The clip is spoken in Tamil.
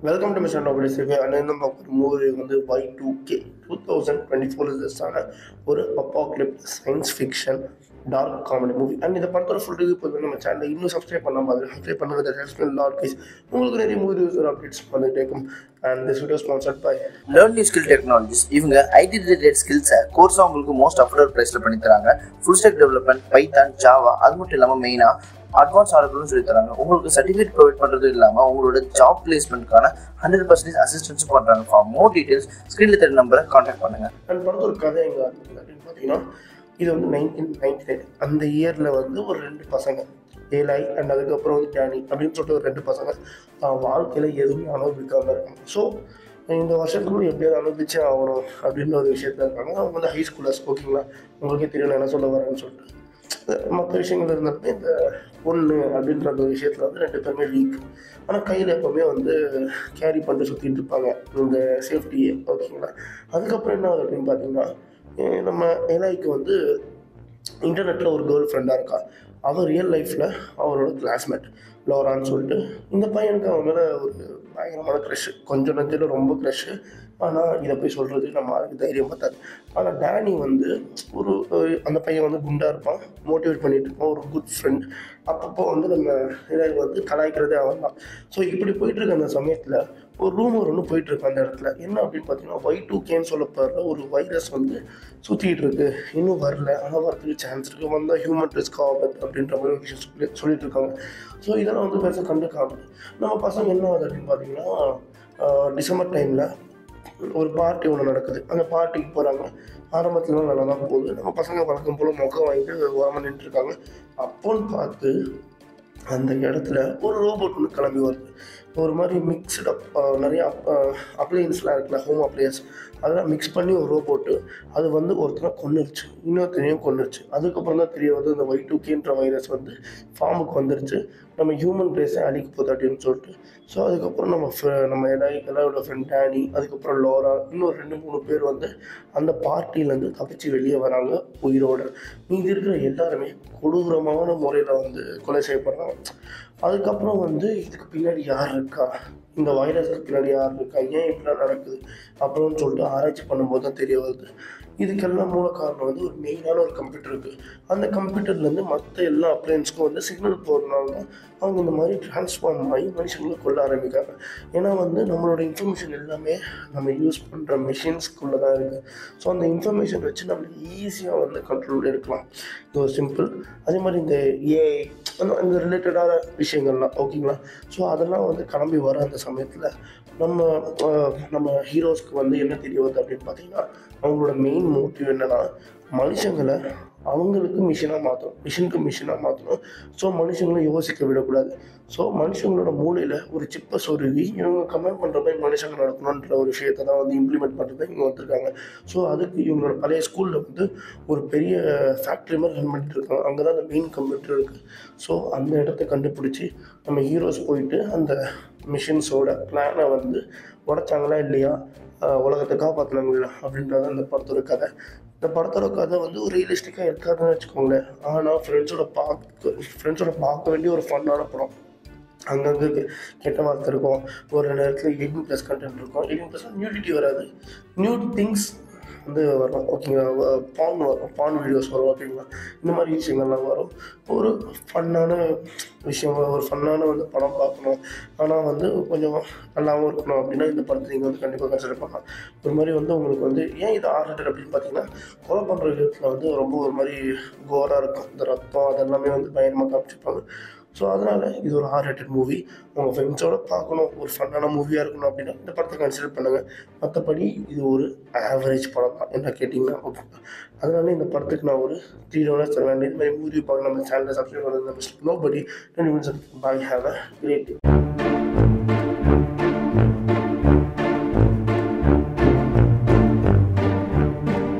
Welcome to mister nobody Sivi அண்ணன் பார்க்குற மூவி வந்து Y2K 2024 ரிலீஸான ஒரு apocalyptic science fiction dark comedy movie. And இந்த படத்தோட ஃபுல் ரிவ்யூ போது நம்ம சேனலை இன்னும் சப்ஸ்கிரைப் பண்ணாமல் சப்ஸ்கிரைப் பண்ணுறது லார்ட் கைஸ். உங்களுக்கு நிறைய மூவி ரிவ்யூஸ் அப்டேட்ஸ் வந்துகிட்டே இருக்கும். And this video sponsored by Learn New Skill Technologies. இவங்க ஐடி ரிலேட்டட் ஸ்கில்ஸை கோர்ஸாக உங்களுக்கு மோஸ்ட் அஃபோர்டபுள் ப்ரைஸில் பண்ணி தராங்க. Full stack development, Python, Java, அது மட்டும் இல்லாமல் மெயினாக அட்வான்ஸ் ஆர்டர்னு சொல்லி தராங்க. உங்களுக்கு சர்டிஃபிகேட் ப்ரொவைட் பண்ணுறது இல்லாமல் உங்களோட ஜாப் பிளேஸ்மெண்ட்கான 100% அசிஸ்டன்ஸும் பண்ணுறாங்க. ஃபார் மோர் டீட்டெயில்ஸ் ஸ்க்ரீனில் தெரிய நம்பரை கான்டாக்ட் பண்ணுங்கள். அண்ட் படத்தோட கதை எங்கே ஆரம்பிக்குது அப்படின்னு பார்த்தீங்கன்னா, இது வந்து 1999 அந்த இயரில் வந்து ஒரு 2 பசங்க ஏலாய் அண்ட் அதுக்கப்புறம் வந்து டேனி அப்படின்னு சொல்லிட்டு ஒரு 2 பசங்க வாழ்க்கையில் எதுவுமே அனுபவிக்காமல் இருக்காங்க. ஸோ இந்த வருஷத்துக்குள்ள எப்படியாவது அனுபவிச்சே ஆகணும் அப்படின்ற ஒரு விஷயத்தில் இருக்காங்க. அவங்க வந்து ஹை ஸ்கூலர்ஸ், ஓகேங்களா, உங்களுக்கே தெரியல என்ன சொல்ல வரேன்னு சொல்லிட்டு. மற்ற விஷயங்கள் இருந்தாலுமே இந்த பொண்ணு அப்படின்ற ஒரு விஷயத்தில் வந்து 2 பேருமே வீக். ஆனால் கையில் எப்போவுமே வந்து கேரி பண்ணிட்டு சுற்றிட்டு இருப்பாங்க இந்த சேஃப்டியை, ஓகேங்களா. அதுக்கப்புறம் என்ன ஆகுது அப்படின்னு பார்த்தீங்கன்னா, நம்ம ஏலாய்க்கு வந்து இன்டர்நெட்டில் ஒரு கேர்ள் ஃப்ரெண்டாக இருக்கா. அவள் ரியல் லைஃப்பில் அவரோட கிளாஸ்மேட் லோரான்னு சொல்லிட்டு. இந்த பையனுக்கு அவன் மேலே ஒரு பயங்கரமான க்ரஷ்ஷு, கொஞ்சம் நெஞ்சில் ரொம்ப க்ரஷ்ஷு. ஆனால் இதை போய் சொல்கிறது நம்ம அதுக்கு தைரியம் பார்த்தாது. ஆனால் டேனி வந்து ஒரு அந்த பையன் வந்து குண்டாக இருப்பான், மோட்டிவேட் பண்ணிகிட்டு இருப்பான், ஒரு குட் ஃப்ரெண்ட். அப்பப்போ வந்து நம்ம இதில் வந்து கலாய்க்கிறதே அவன் தான். ஸோ இப்படி போயிட்டுருக்க அந்த சமயத்தில் ஒரு ரூமர் ஒன்று போயிட்டுருக்கு அந்த இடத்துல. என்ன அப்படின்னு பார்த்தீங்கன்னா, Y2Kன்னு சொல்லப்படுற ஒரு வைரஸ் வந்து சுற்றிட்டு இருக்கு, இன்னும் வரல, ஆனால் வரதுக்கு சான்ஸ் இருக்குது, வந்தால் ஹியூமன் ரிஸ்க் ஆகுது அப்படின்ற மாதிரி ஒரு விஷயம் சொல்லிட்டு இருக்காங்க. ஸோ இதெல்லாம் வந்து பெருசாக கண்டுக்காமல் நம்ம பசங்க என்ன ஆகுது அப்படின்னு பார்த்தீங்கன்னா, டிசம்பர் டைமில் ஒரு பார்ட்டி ஒன்று நடக்குது. அந்த பார்ட்டிக்கு போகிறாங்க. ஆரம்பத்துலாம் நல்லா தான் போகுது. நம்ம பசங்க வழக்கம் போல் முகம் வாங்கிட்டு ஓரமாக நின்றுருக்காங்க. அப்போன்னு பார்த்து அந்த இடத்துல ஒரு ரோபோட் ஒன்று கிளம்பி வருது. ஒரு மாதிரி மிக்ஸ்டு நிறைய அப்ளையன்ஸ்லாம் இருக்குல்ல, ஹோம் அப்ளையன்ஸ், அதெல்லாம் மிக்ஸ் பண்ணி ஒரு ரோபோட்டு அது வந்து ஒருத்தனை கொன்னுருச்சு, இன்னொருத்தனையும் கொன்னுருச்சு. அதுக்கப்புறம் தான் தெரிய வருது இந்த Y2Kன்ற வைரஸ் வந்து ஃபார்முக்கு வந்துருச்சு, நம்ம ஹியூமன் ரேஸை அழிக்க போகுது அப்படின்னு சொல்லிட்டு. ஸோ அதுக்கப்புறம் நம்ம எல்லாரோட ஃப்ரெண்ட் டேனி, அதுக்கப்புறம் லோரா, இன்னும் 2-3 பேர் வந்து அந்த பார்ட்டிலேருந்து தப்பிச்சு வெளியே வராங்க உயிரோடு. மீதி இருக்கிற எல்லாருமே கொடூரமான முறையில் வந்து கொலை செய்யப்படுறாங்க. அதுக்கப்புறம் வந்து இதுக்கு பின்னாடி யார் இருக்கா, இந்த வைரஸ்க்கு பின்னாடி யார் இருக்கா, ஏன் இப்படிலாம் நடக்குது அப்படின்னு சொல்லிட்டு ஆராய்ச்சி பண்ணும்போது தான் தெரிய வருது. இதுக்கெல்லாம் மூல காரணம் வந்து ஒரு மெயினான ஒரு கம்ப்யூட்டர் இருக்குது. அந்த கம்ப்யூட்டர்லேருந்து மற்ற எல்லா அப்ளையன்ஸ்க்கும் வந்து சிக்னல் போகிறதுனால தான் அவங்க இந்த மாதிரி ட்ரான்ஸ்ஃபார்ம் ஆகி மனுஷங்களை கொல்ல ஆரம்பிக்காங்க. ஏன்னா வந்து நம்மளோட இன்ஃபர்மேஷன் எல்லாமே நம்ம யூஸ் பண்ணுற மிஷின்ஸ்குள்ளே தான் இருக்குது. ஸோ அந்த இன்ஃபர்மேஷன் வச்சு நம்ம ஈஸியாக வந்து கண்ட்ரோல் எடுக்கலாம். இது ஒரு சிம்பிள். அதே மாதிரி இந்த ஏஐ அந்த ரிலேட்டடான விஷயங்கள்லாம், ஓகேங்களா. ஸோ அதெல்லாம் வந்து கிளம்பி வர அந்த சமயத்தில் நம்ம ஹீரோஸ்க்கு வந்து என்ன தெரிய வருது அப்படின்னு பார்த்தீங்கன்னா, அவங்களோட மெயின் மோட்டிவ் என்னென்னா, மனுஷங்களை அவங்களுக்கு மிஷினாக மாற்றணும், மிஷினுக்கு மிஷினாக மாற்றணும். ஸோ மனுஷங்களை யோசிக்க விடக்கூடாது. ஸோ மனுஷங்களோட மூளையில் ஒரு சிப்பை சொருவி இவங்க கமெண்ட் பண்ணுற மாதிரி மனுஷங்க நடக்கணுன்ற ஒரு விஷயத்தை தான் வந்து இம்ப்ளிமெண்ட் பண்ணுறது இவங்க வந்திருக்காங்க. ஸோ அதுக்கு இவங்களோட பழைய ஸ்கூலில் வந்து ஒரு பெரிய ஃபேக்ட்ரி மாதிரி ரன் பண்ணிட்டு இருக்காங்க. அங்கே தான் அந்த மெயின் கம்ப்யூட்டர் இருக்குது. ஸோ அந்த இடத்த கண்டுபிடிச்சி நம்ம ஹீரோஸ் போயிட்டு அந்த மிஷின்ஸோட பிளானை வந்து உடைச்சாங்களா இல்லையா, உலகத்தை காப்பாற்றினாங்களா அப்படின்றது அந்த படத்தோட கதை. இந்த படத்தோட கதை வந்து ஒரு ரியலிஸ்டிக்காக இருக்காதுன்னு வச்சுக்கோங்களேன். ஆனால் ஃப்ரெண்ட்ஸோட பார்க்க வேண்டிய ஒரு ஃபன்னான படம். அங்கங்கே கெட்ட வார்த்தை இருக்கும், ஒரு நேரத்தில் 18+ கண்டென்ட் இருக்கும். 18+ நியூடிட்டி வராது, நியூ திங்ஸ் வந்து வரும், ஓகேங்களா. பான் வீடியோஸ் வரும், ஓகேங்களா. இந்த மாதிரி விஷயங்கள்லாம் வரும். ஒரு ஃபன்னான விஷயம், ஒரு ஃபன்னான வந்து படம் பார்க்கணும், ஆனால் வந்து கொஞ்சம் நல்லாவும் இருக்கணும் அப்படின்னா இந்த படத்தை நீங்கள் வந்து கண்டிப்பாக கன்சிடர் பண்ணலாம். ஒரு மாதிரி வந்து உங்களுக்கு வந்து ஏன் இது ஆர்டர் அப்படின்னு பார்த்தீங்கன்னா, கொலை பண்ணுற விதத்தில் வந்து ரொம்ப ஒரு மாதிரி கோராக இருக்கும். இந்த ரத்தம் அதெல்லாமே வந்து பயங்கரமாக காமிச்சிருப்பாங்க. ஸோ அதனால் இது ஒரு R-rated மூவி. உங்கள் ஃப்ரெண்ட்ஸோடு பார்க்கணும், ஒரு ஃபன்னான மூவியாக இருக்கணும் அப்படின்னா இந்த படத்தை கன்சிடர் பண்ணுங்கள். மற்றபடி இது ஒரு ஆவரேஜ் படம் தான் என்ன கேட்டிங்கன்னா, ஓகே. அதனால இந்த படத்துக்கு நான் ஒரு 3 டோனர்ஸ் தருவேன். இந்த மாதிரி மூவி பார்க்க நம்ம சேனலை சப்ஸ்கிரைப் பண்ணுறது nobody. Bye, have a great day.